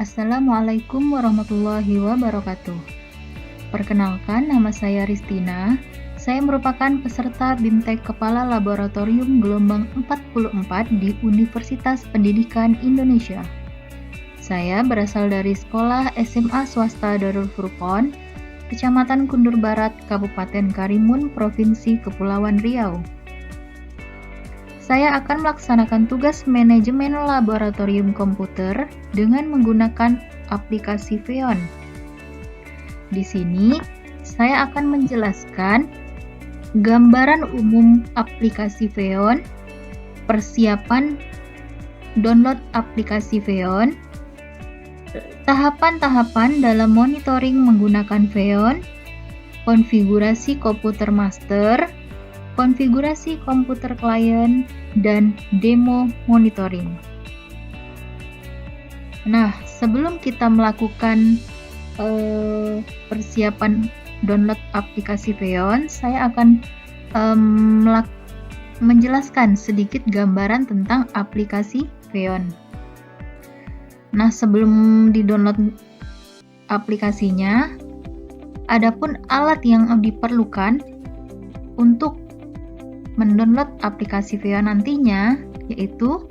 Assalamualaikum warahmatullahi wabarakatuh. Perkenalkan, nama saya Ristina. Saya merupakan peserta BIMTEK Kepala Laboratorium Gelombang 44 di Universitas Pendidikan Indonesia. Saya berasal dari Sekolah SMA Swasta Darul Furqon, Kecamatan Kundur Barat, Kabupaten Karimun, Provinsi Kepulauan Riau. Saya akan melaksanakan tugas manajemen laboratorium komputer dengan menggunakan aplikasi Pheon. Di sini, saya akan menjelaskan gambaran umum aplikasi Pheon, persiapan download aplikasi Pheon, tahapan-tahapan dalam monitoring menggunakan Pheon, konfigurasi komputer master, konfigurasi komputer klien, dan demo monitoring. Nah, sebelum kita melakukan persiapan download aplikasi Pheon, saya akan menjelaskan sedikit gambaran tentang aplikasi Pheon. Nah, sebelum di-download aplikasinya, adapun alat yang diperlukan untuk mendownload aplikasi Pheon nantinya, yaitu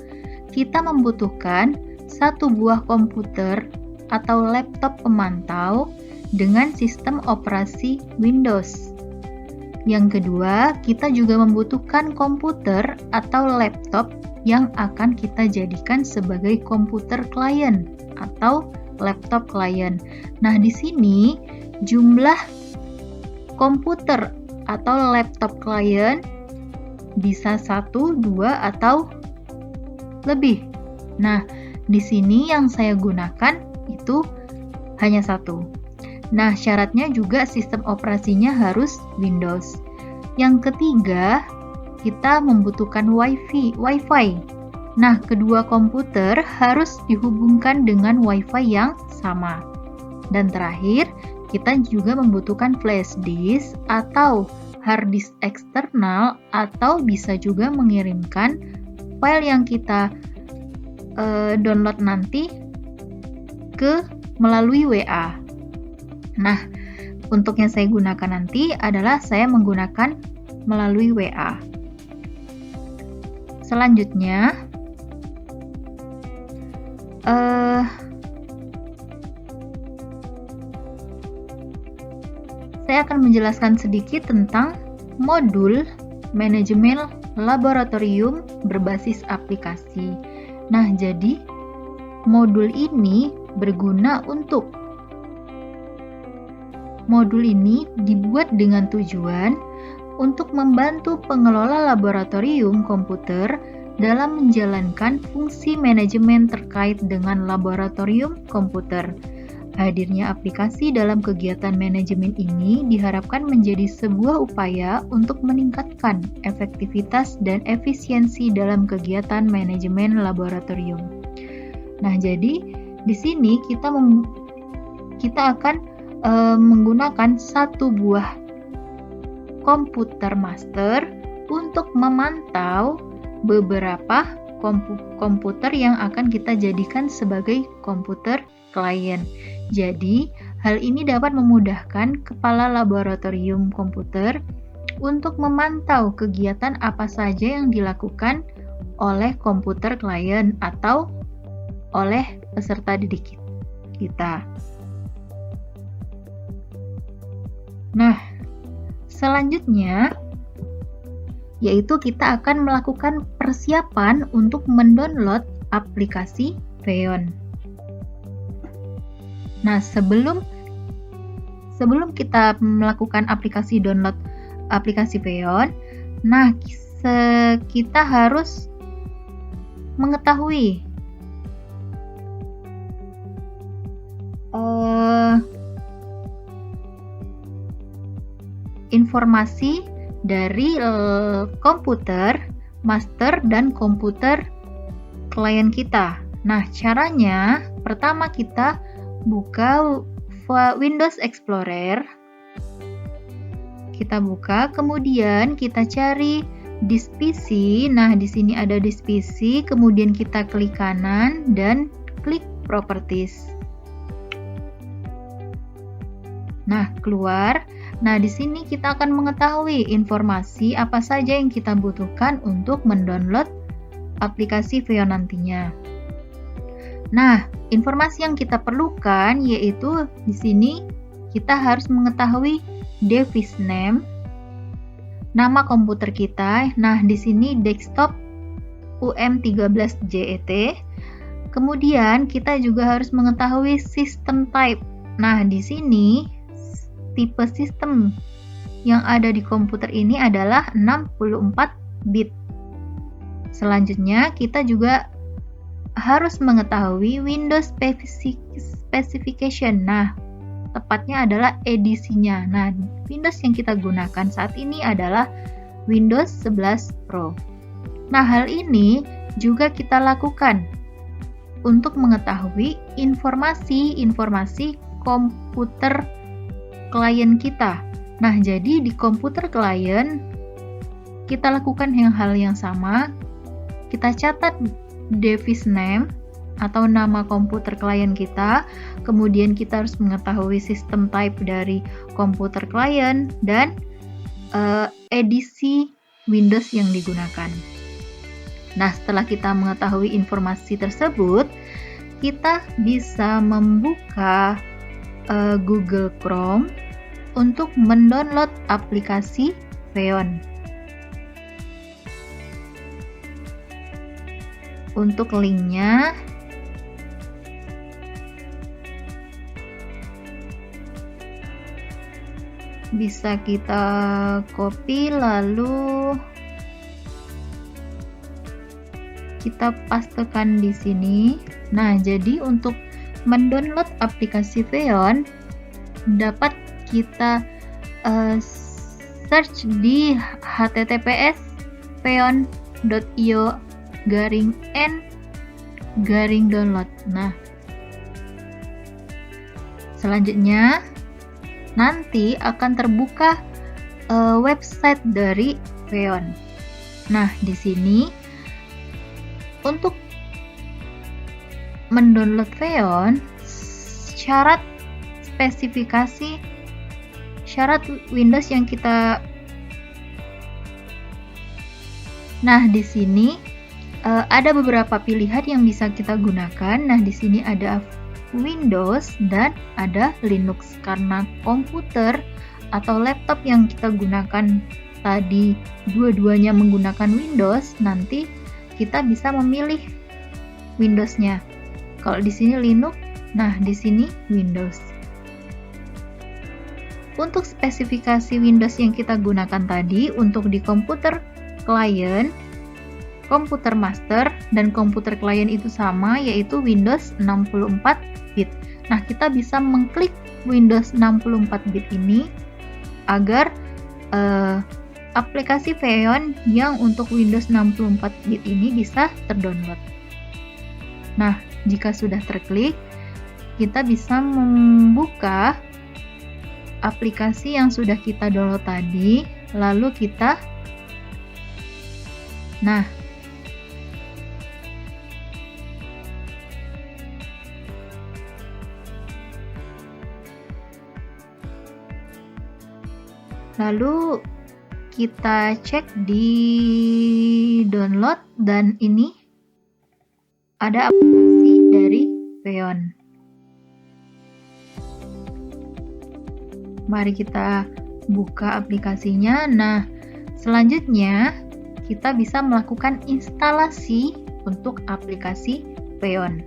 kita membutuhkan satu buah komputer atau laptop pemantau dengan sistem operasi Windows. Yang kedua, kita juga membutuhkan komputer atau laptop yang akan kita jadikan sebagai komputer klien atau laptop klien. Nah, di sini jumlah komputer atau laptop klien bisa 1, 2, atau lebih. Nah, di sini yang saya gunakan itu hanya 1. Nah, syaratnya juga sistem operasinya harus Windows. Yang ketiga, kita membutuhkan WiFi. Nah, kedua komputer harus dihubungkan dengan WiFi yang sama. Dan terakhir, kita juga membutuhkan flash disk atau hard disk eksternal, atau bisa juga mengirimkan file yang kita download nanti melalui WA. Nah, untuk yang saya gunakan nanti adalah saya menggunakan melalui WA. Selanjutnya, saya akan menjelaskan sedikit tentang modul manajemen laboratorium berbasis aplikasi. Nah, jadi modul ini dibuat dengan tujuan untuk membantu pengelola laboratorium komputer dalam menjalankan fungsi manajemen terkait dengan laboratorium komputer. Hadirnya aplikasi dalam kegiatan manajemen ini diharapkan menjadi sebuah upaya untuk meningkatkan efektivitas dan efisiensi dalam kegiatan manajemen laboratorium. Nah, jadi di sini kita akan menggunakan satu buah komputer master untuk memantau beberapa komputer yang akan kita jadikan sebagai komputer klien. Jadi, hal ini dapat memudahkan kepala laboratorium komputer untuk memantau kegiatan apa saja yang dilakukan oleh komputer klien atau oleh peserta didik kita. Nah, selanjutnya yaitu kita akan melakukan persiapan untuk mendownload aplikasi Pheon. Nah, sebelum kita melakukan download aplikasi Pheon, nah kita harus mengetahui informasi dari komputer master dan komputer klien kita. Nah, caranya pertama kita buka Windows Explorer. Kita buka, kemudian kita cari disk PC. Nah, di sini ada disk PC, kemudian kita klik kanan dan klik Properties. Nah, keluar. Nah, di sini kita akan mengetahui informasi apa saja yang kita butuhkan untuk mendownload aplikasi Veon nantinya. Nah, informasi yang kita perlukan yaitu di sini kita harus mengetahui device name, nama komputer kita. Nah, di sini desktop UM13JET. Kemudian kita juga harus mengetahui system type. Nah, di sini tipe sistem yang ada di komputer ini adalah 64 bit. Selanjutnya, kita juga harus mengetahui Windows specification. Nah, tepatnya adalah edisinya. Nah, Windows yang kita gunakan saat ini adalah Windows 11 Pro. Nah, hal ini juga kita lakukan untuk mengetahui informasi komputer klien kita. Nah, jadi di komputer klien kita lakukan hal yang sama. Kita catat device name atau nama komputer klien kita, kemudian kita harus mengetahui system type dari komputer klien dan edisi Windows yang digunakan. Nah, setelah kita mengetahui informasi tersebut, kita bisa membuka Google Chrome untuk mendownload aplikasi Veon. Untuk linknya bisa kita copy lalu kita pastekan di sini. Nah, jadi untuk mendownload aplikasi Veon dapat kita search di https://veon.io/n/download. Nah, selanjutnya nanti akan terbuka website dari Veon. Nah, di sini untuk mendownload Veon, syarat Windows yang kita. Nah, di sini ada beberapa pilihan yang bisa kita gunakan. Nah, di sini ada Windows dan ada Linux. Karena komputer atau laptop yang kita gunakan tadi dua-duanya menggunakan Windows, nanti kita bisa memilih Windows-nya. Kalau di sini Linux, nah di sini Windows. Untuk spesifikasi Windows yang kita gunakan tadi untuk di komputer klien, komputer master, dan komputer klien itu sama, yaitu Windows 64 bit. Nah, kita bisa mengklik Windows 64 bit ini agar aplikasi Veon yang untuk Windows 64 bit ini bisa terdownload. Nah, jika sudah terklik, kita bisa membuka aplikasi yang sudah kita download tadi, lalu kita lalu kita cek di download dan ini ada aplikasi dari Veon. Mari kita buka aplikasinya. Nah, selanjutnya kita bisa melakukan instalasi untuk aplikasi Veon.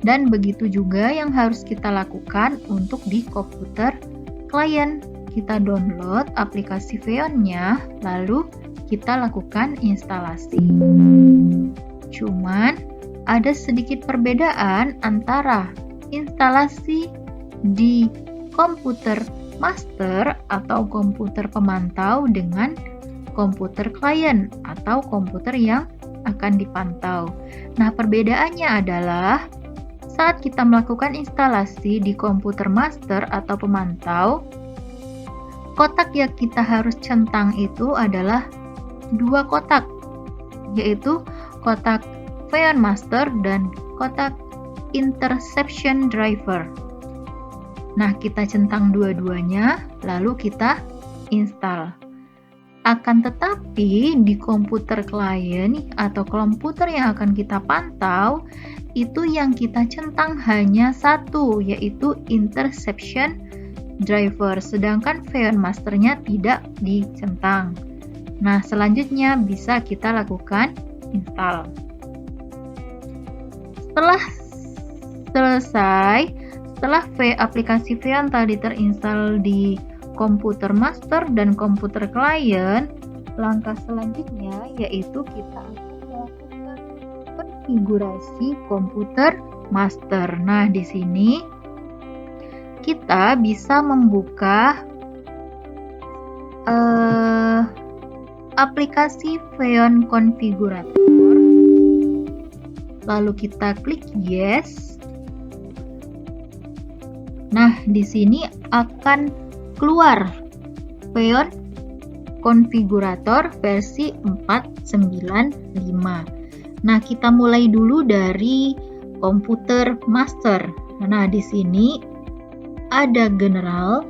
Dan begitu juga yang harus kita lakukan untuk di komputer klien. Kita download aplikasi Veon-nya, lalu kita lakukan instalasi. Cuman ada sedikit perbedaan antara instalasi di komputer master atau komputer pemantau dengan komputer klien atau komputer yang akan dipantau. Nah, perbedaannya adalah saat kita melakukan instalasi di komputer master atau pemantau, kotak yang kita harus centang itu adalah 2 kotak, yaitu kotak Veon Master dan kotak Interception Driver. Nah, kita centang dua-duanya, lalu kita install. Akan tetapi di komputer klien atau komputer yang akan kita pantau, itu yang kita centang hanya satu, yaitu interception driver, sedangkan Xeon Masternya tidak dicentang. Nah, selanjutnya bisa kita lakukan install. Setelah selesai, setelah aplikasi Xeon tadi terinstall di komputer master dan komputer klien, langkah selanjutnya yaitu kita akan melakukan konfigurasi komputer master. Nah, di sini kita bisa membuka aplikasi Xeon Configurator, lalu kita klik yes. Nah, di sini akan keluar Xeon Configurator versi 495. Nah, kita mulai dulu dari komputer master. Nah, di sini ada general.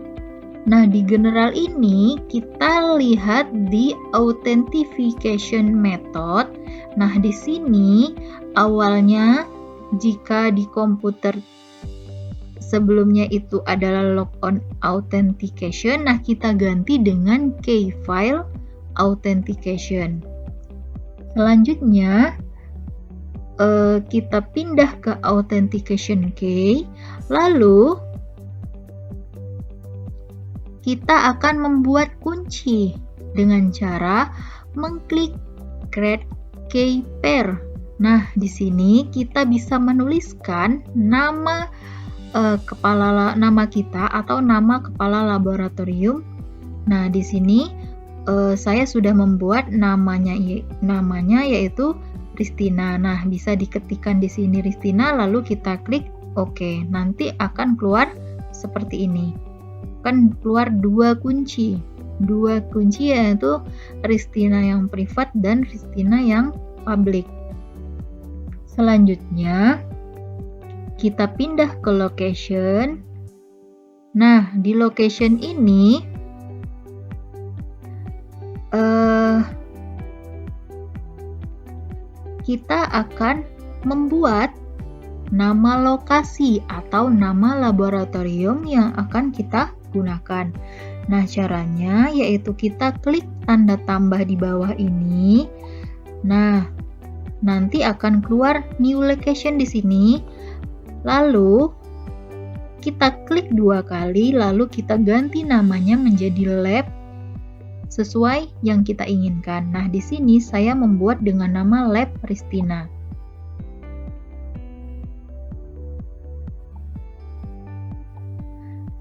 Nah, di general ini kita lihat di authentication method. Nah, di sini awalnya jika di komputer sebelumnya itu adalah logon authentication, nah kita ganti dengan key file authentication. Selanjutnya kita pindah ke authentication key, lalu kita akan membuat kunci dengan cara mengklik create key pair. Nah, di sini kita bisa menuliskan nama nama kita atau nama kepala laboratorium. Nah, di sini saya sudah membuat namanya yaitu Ristina. Nah, bisa diketikkan di sini Ristina, lalu kita klik OK. Nanti akan keluar seperti ini. Akan keluar dua kunci yaitu Ristina yang privat dan Ristina yang public. Selanjutnya kita pindah ke location. Nah, di location ini kita akan membuat nama lokasi atau nama laboratorium yang akan kita gunakan. Nah, caranya yaitu kita klik tanda tambah di bawah ini. Nah, nanti akan keluar new location di sini. Lalu kita klik 2 kali, lalu kita ganti namanya menjadi lab sesuai yang kita inginkan. Nah, di sini saya membuat dengan nama Lab Ristina.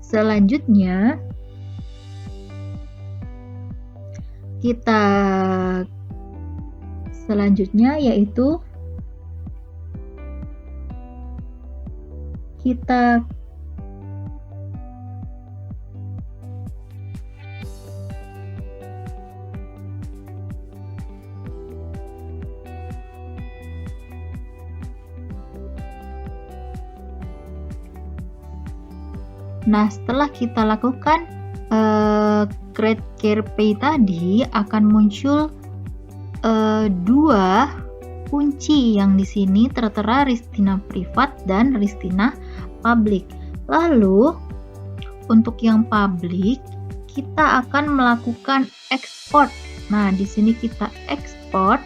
Selanjutnya yaitu kita Nah, setelah kita lakukan create care pay tadi, akan muncul dua kunci yang di sini tertera Ristina privat dan Ristina public. Lalu untuk yang public kita akan melakukan export. Nah, di sini kita export.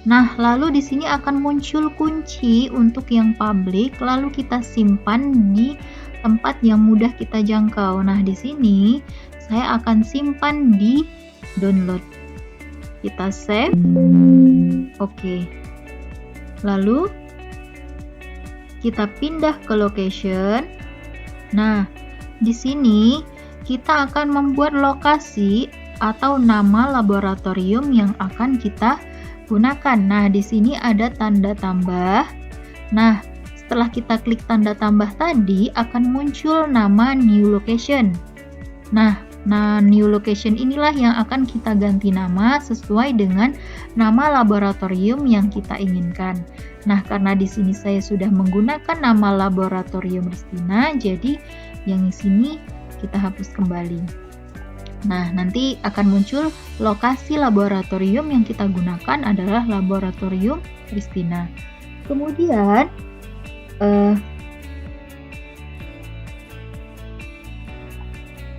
Nah, lalu di sini akan muncul kunci untuk yang public, lalu kita simpan di tempat yang mudah kita jangkau. Nah, di sini saya akan simpan di download. Kita save. Oke. Lalu kita pindah ke location. Nah, di sini kita akan membuat lokasi atau nama laboratorium yang akan kita gunakan. Nah, di sini ada tanda tambah. Nah, setelah kita klik tanda tambah tadi akan muncul nama new location. Nah, new location inilah yang akan kita ganti nama sesuai dengan nama laboratorium yang kita inginkan. Nah, karena di sini saya sudah menggunakan nama laboratorium Ristina, jadi Yang di sini kita hapus kembali. Nah, nanti akan muncul lokasi laboratorium yang kita gunakan adalah Laboratorium Ristina. Kemudian,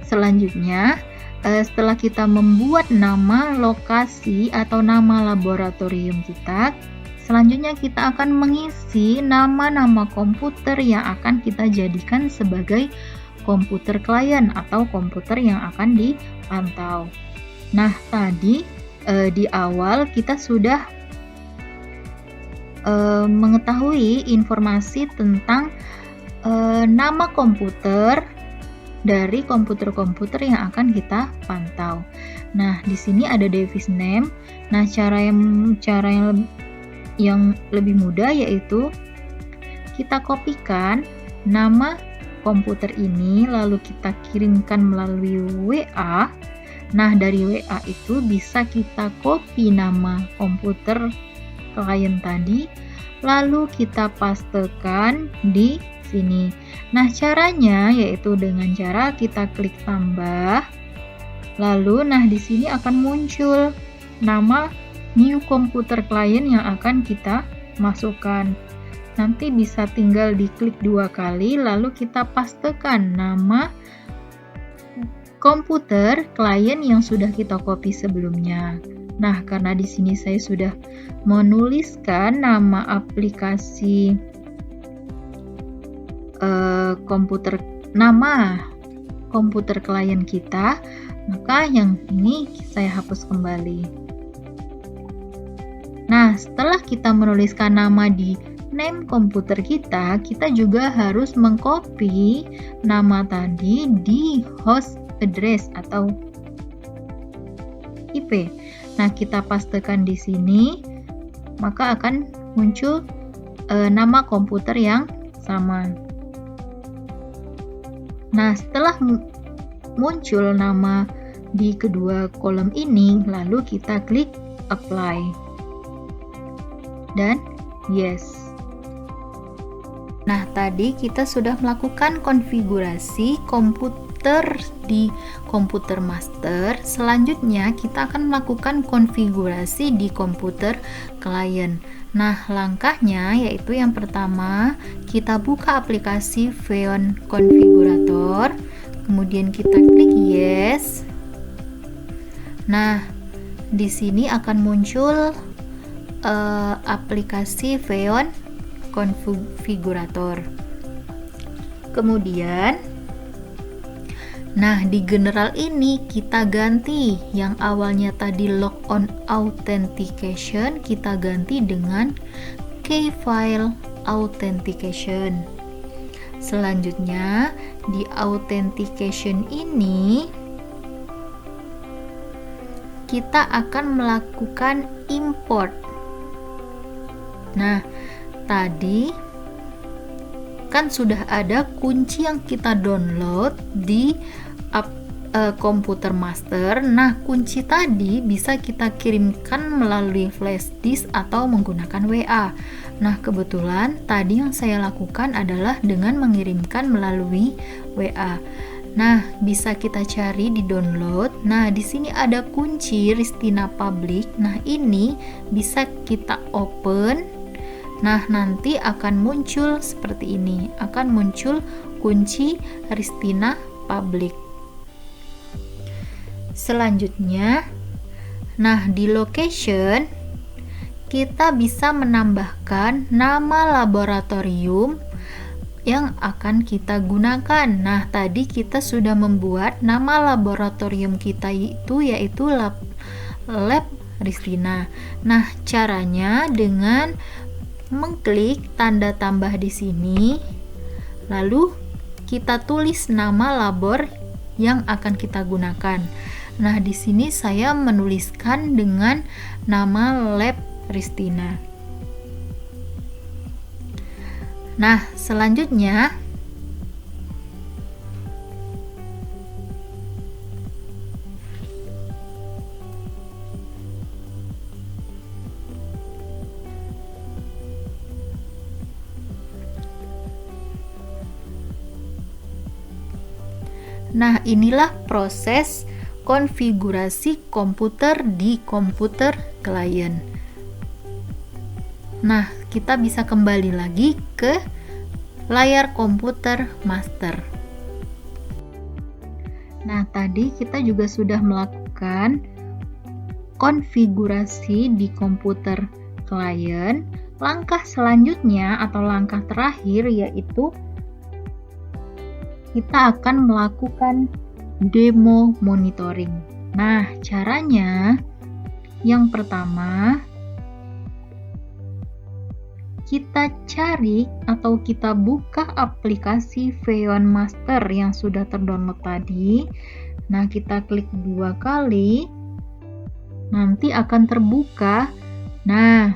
selanjutnya, setelah kita membuat nama lokasi atau nama laboratorium kita, selanjutnya kita akan mengisi nama-nama komputer yang akan kita jadikan sebagai komputer klien atau komputer yang akan dipantau. Nah, tadi di awal kita sudah mengetahui informasi tentang nama komputer dari komputer-komputer yang akan kita pantau. Nah, di sini ada device name. Nah, cara yang lebih mudah yaitu kita kopikan nama komputer ini lalu kita kirimkan melalui WA. Nah, dari WA itu bisa kita copy nama komputer klien tadi lalu kita pastekan di sini. Nah, caranya yaitu dengan cara kita klik tambah. Lalu di sini akan muncul nama new computer client yang akan kita masukkan. Nanti bisa tinggal diklik 2 kali lalu kita pastekan nama komputer klien yang sudah kita copy sebelumnya. Nah, karena di sini saya sudah menuliskan nama aplikasi nama komputer klien kita, maka yang ini saya hapus kembali. Nah, setelah kita menuliskan nama di name komputer kita, kita juga harus mengcopy nama tadi di host address atau IP. Nah, kita pastekan di sini, maka akan muncul nama komputer yang sama. Nah, setelah muncul nama di kedua kolom ini, lalu kita klik apply dan yes. Nah, tadi kita sudah melakukan konfigurasi komputer di komputer master. Selanjutnya kita akan melakukan konfigurasi di komputer klien. Nah, langkahnya yaitu yang pertama, kita buka aplikasi Xeon Configurator, kemudian kita klik yes. Nah, di sini akan muncul aplikasi Xeon Configurator. Kemudian, di general ini kita ganti yang awalnya tadi logon authentication, kita ganti dengan key file authentication. Selanjutnya di authentication ini kita akan melakukan import. Nah, tadi kan sudah ada kunci yang kita download di komputer master. Nah, kunci tadi bisa kita kirimkan melalui flash disk atau menggunakan WA. Nah, kebetulan tadi yang saya lakukan adalah dengan mengirimkan melalui WA. Nah, bisa kita cari di download. Nah, di sini ada kunci Ristina Public. Nah, ini bisa kita open. Nah, nanti akan muncul seperti ini. Akan muncul kunci Ristina Public. Selanjutnya, di location kita bisa menambahkan nama laboratorium yang akan kita gunakan. Nah, tadi kita sudah membuat nama laboratorium kita yaitu Lab Ristina. Nah, caranya dengan mengklik tanda tambah di sini, lalu kita tulis nama labor yang akan kita gunakan. Nah, di sini saya menuliskan dengan nama Lab Ristina. Nah, selanjutnya Nah, inilah proses konfigurasi komputer di komputer klien. Nah, kita bisa kembali lagi ke layar komputer master. Nah, tadi kita juga sudah melakukan konfigurasi di komputer klien. Langkah selanjutnya atau langkah terakhir yaitu kita akan melakukan demo monitoring. Nah, caranya yang pertama kita cari atau kita buka aplikasi Xeon Master yang sudah terdownload tadi. Nah, kita klik 2 kali, nanti akan terbuka. Nah,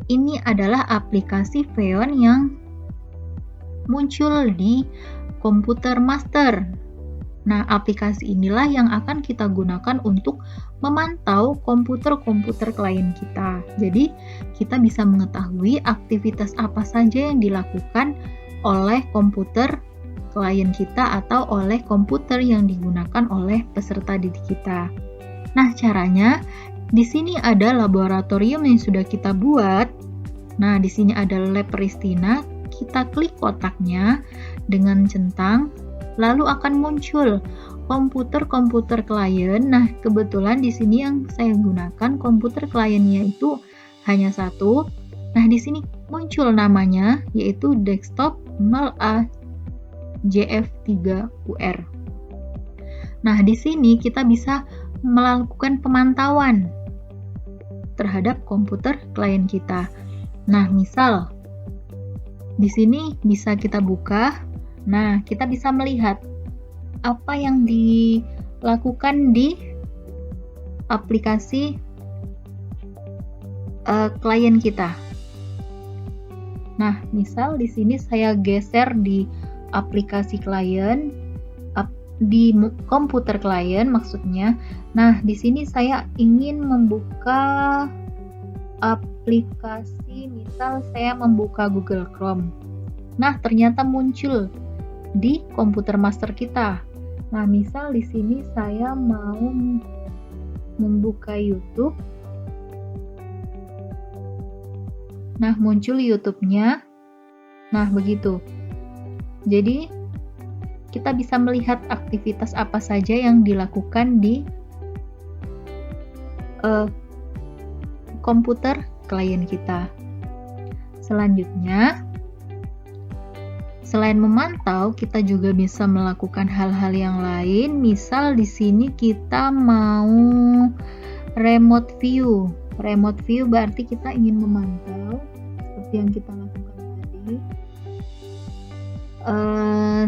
ini adalah aplikasi Xeon yang muncul di komputer master. Nah, aplikasi inilah yang akan kita gunakan untuk memantau komputer-komputer klien kita. Jadi, kita bisa mengetahui aktivitas apa saja yang dilakukan oleh komputer klien kita atau oleh komputer yang digunakan oleh peserta didik kita. Nah, caranya di sini ada laboratorium yang sudah kita buat. Nah, di sini ada lab Ristina. Kita klik kotaknya dengan centang, lalu akan muncul komputer-komputer klien. Nah, kebetulan di sini yang saya gunakan komputer kliennya itu hanya satu. Nah, di sini muncul namanya yaitu desktop 0A JF3UR. Nah, di sini kita bisa melakukan pemantauan terhadap komputer klien kita. Nah, misal di sini bisa kita buka. Nah, kita bisa melihat apa yang dilakukan di aplikasi klien kita. Nah, misal di sini saya geser di aplikasi klien, di komputer klien maksudnya. Nah, di sini saya ingin membuka aplikasi, misal saya membuka Google Chrome. Nah, ternyata muncul di komputer master kita. Nah, misal di sini saya mau membuka YouTube. Nah, muncul YouTube-nya. Nah, begitu. Jadi, kita bisa melihat aktivitas apa saja yang dilakukan di komputer klien kita. Selanjutnya, selain memantau, kita juga bisa melakukan hal-hal yang lain. Misal di sini kita mau remote view. Remote view berarti kita ingin memantau seperti yang kita lakukan tadi.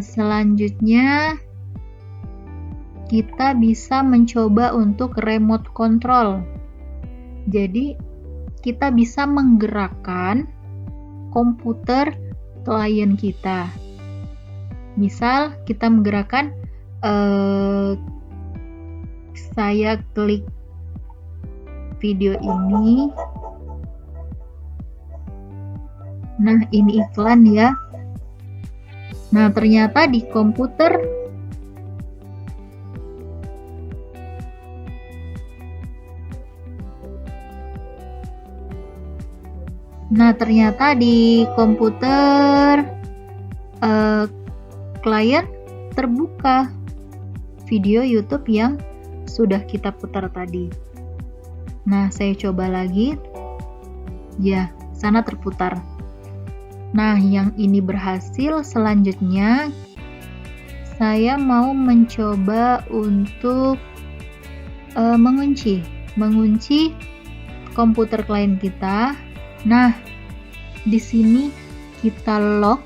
Selanjutnya, kita bisa mencoba untuk remote control. Jadi, kita bisa menggerakkan komputer klien kita. Misal, kita menggerakkan, saya klik video ini. Nah, ini iklan ya. Nah, ternyata di komputer klien terbuka video YouTube yang sudah kita putar tadi. Nah, saya coba lagi. Ya, sana terputar. Nah, yang ini berhasil. Selanjutnya, saya mau mencoba untuk mengunci komputer klien kita. Nah, di sini kita lock.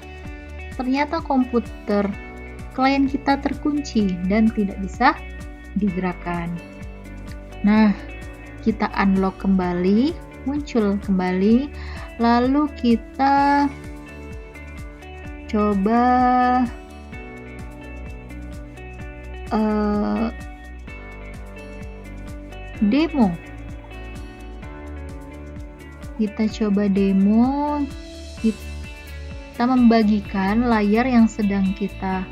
Ternyata komputer klien kita terkunci dan tidak bisa digerakkan. Nah, kita unlock kembali, muncul kembali, lalu kita coba demo. Kita coba demo, kita membagikan layar yang sedang kita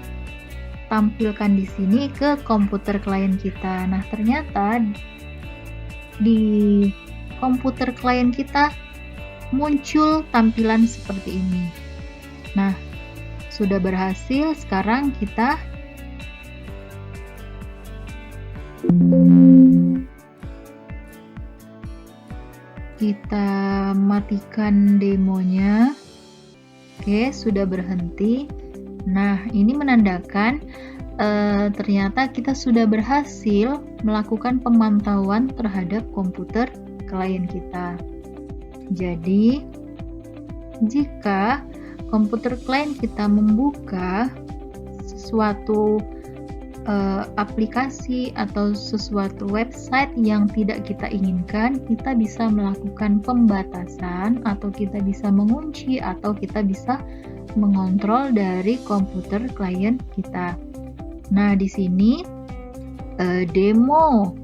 tampilkan di sini ke komputer klien kita. Nah, ternyata di komputer klien kita muncul tampilan seperti ini. Nah, sudah berhasil. Sekarang kita matikan demonya. Oke, sudah berhenti. Nah, ini menandakan ternyata kita sudah berhasil melakukan pemantauan terhadap komputer klien kita. Jadi, jika komputer klien kita membuka sesuatu aplikasi atau sesuatu website yang tidak kita inginkan, kita bisa melakukan pembatasan atau kita bisa mengunci atau kita bisa mengontrol dari komputer klien kita. Nah, di sini demo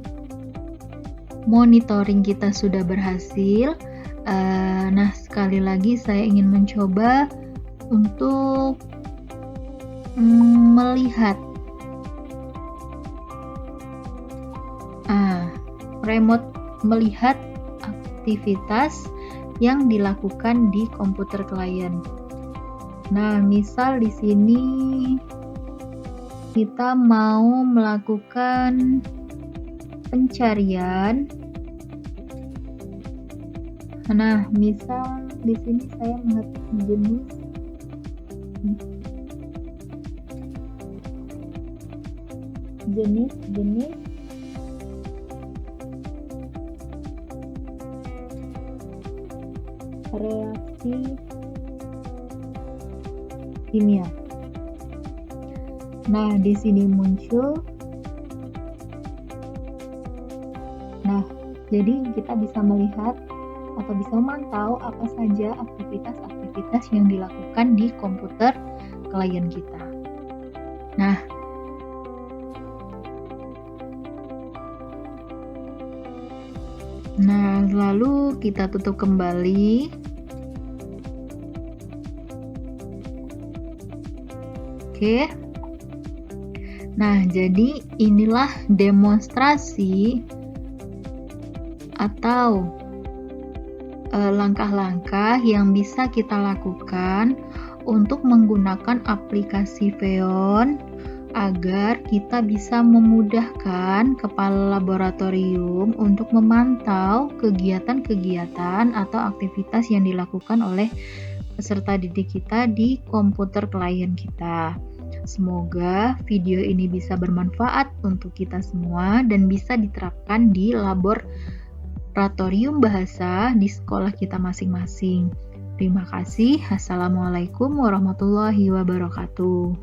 monitoring kita sudah berhasil. Nah, sekali lagi saya ingin mencoba untuk melihat remote melihat aktivitas yang dilakukan di komputer klien. Nah, misal di sini kita mau melakukan pencarian. Nah, misal di sini saya mengetik jenis reaksi kimia. Nah, di sini muncul. Nah, jadi kita bisa melihat atau bisa memantau apa saja aktivitas-aktivitas yang dilakukan di komputer klien kita. Nah, lalu kita tutup kembali. Oke. Nah, jadi inilah demonstrasi atau langkah-langkah yang bisa kita lakukan untuk menggunakan aplikasi Veon agar kita bisa memudahkan kepala laboratorium untuk memantau kegiatan-kegiatan atau aktivitas yang dilakukan oleh peserta didik kita di komputer klien kita. Semoga video ini bisa bermanfaat untuk kita semua dan bisa diterapkan di laboratorium bahasa di sekolah kita masing-masing. Terima kasih. Assalamualaikum warahmatullahi wabarakatuh.